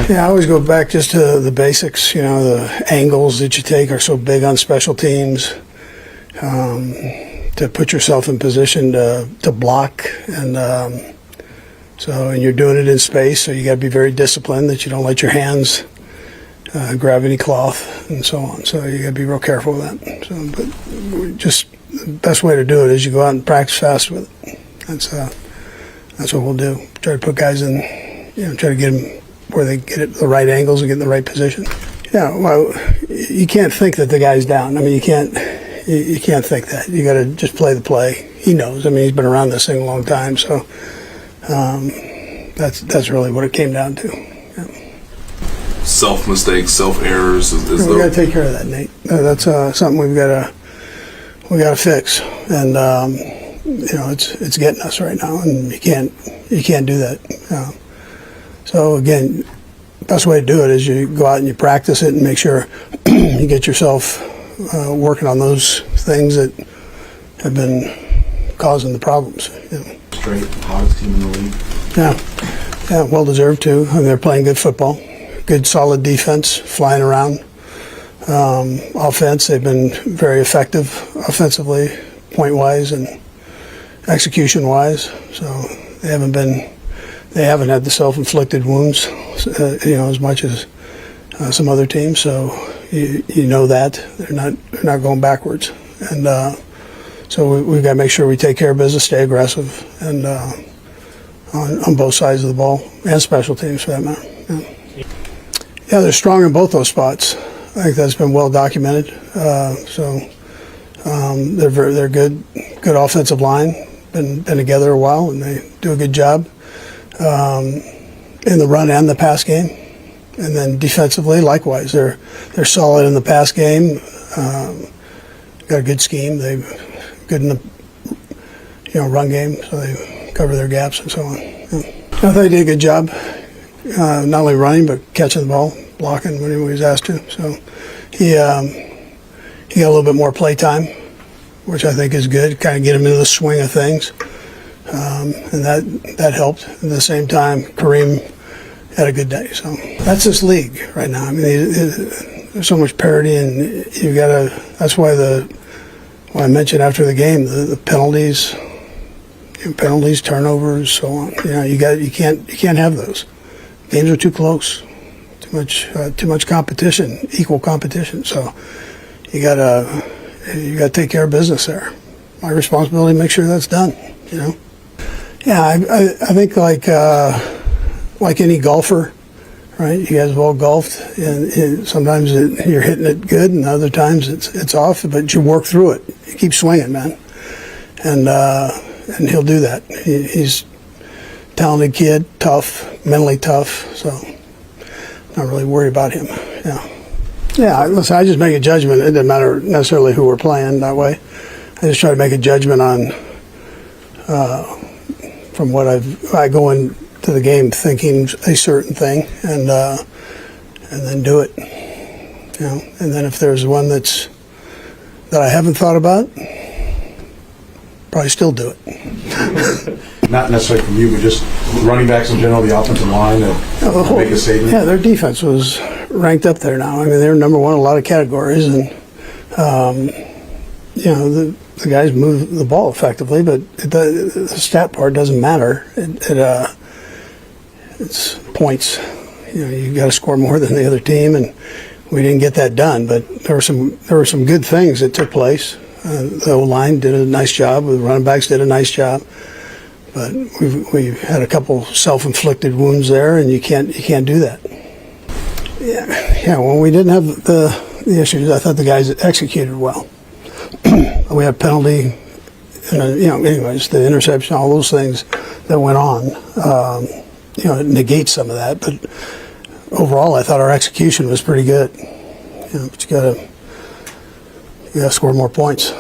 Yeah, I always go back just to the basics. You know, the angles that you take are so big on special teams. To put yourself in position to block, and and you're doing it in space, so you got to be very disciplined that you don't let your hands grab any cloth and so on. So you got to be real careful with that. So, but just the best way to do it is you go out and practice fast with it. That's what we'll do. Try to put guys in, try to get them where they get it the right angles and get in the right position. Yeah, well, you can't think that the guy's down. I mean, you can't think that. You got to just play the play. He knows. I mean, he's been around this thing a long time, so that's really what it came down to. Yeah. Self mistakes, self errors. We got to take care of that, Nate. That's something we got to fix, and it's getting us right now, and you can't do that. So again, best way to do it is you go out and you practice it and make sure you get yourself working on those things that have been causing the problems. Straight hottest team in the league. Yeah, well deserved too. I mean, they're playing good football, good solid defense, flying around. Offense, they've been very effective offensively, point wise and execution wise. So they haven't had the self-inflicted wounds, as much as some other teams. So you know that they're not going backwards, and so we've got to make sure we take care of business, stay aggressive, and on both sides of the ball and special teams for that matter. Yeah, they're strong in both those spots. I think that's been well documented. They're good offensive line. Been together a while, and they do a good job in the run and the pass game. And then defensively, likewise, they're solid in the pass game. Got a good scheme. They're good in the run game, so they cover their gaps and so on. Yeah. I thought he did a good job, not only running but catching the ball, blocking when he was asked to. So he got a little bit more play time, which I think is good. Kind of get him into the swing of things, and that helped. At the same time, Kareem had a good day. So that's this league right now. I mean, there's so much parity, and you got to. That's why I mentioned after the game the penalties, turnovers, so on. You can't have those. Games are too close, too much competition, equal competition. So you got to take care of business there. My responsibility to make sure that's done. Yeah, I think like any golfer, right? You guys have all golfed, and sometimes you're hitting it good, and other times it's off. But you work through it. You keep swinging, man, and he'll do that. He's a talented kid, tough, mentally tough. So not really worried about him. Yeah. Listen, I just make a judgment. It doesn't matter necessarily who we're playing that way. I just try to make a judgment on from what I go into the game thinking a certain thing, and then do it. And then if there's one that I haven't thought about, probably still do it. Not necessarily from you, but just running backs in general, the offensive line, to make a statement. Yeah, their defense was ranked up there now. I mean, they're number one in a lot of categories, and the guys move the ball effectively, but the stat part doesn't matter. It's points. You got to score more than the other team, and we didn't get that done. But there were some good things that took place. The O-line did a nice job. The running backs did a nice job. But we've had a couple self-inflicted wounds there, and you can't do that. Yeah. When we didn't have the issues, I thought the guys executed well. We had penalty, anyways, the interception, all those things that went on. It negates some of that, but overall, I thought our execution was pretty good. But you got to score more points.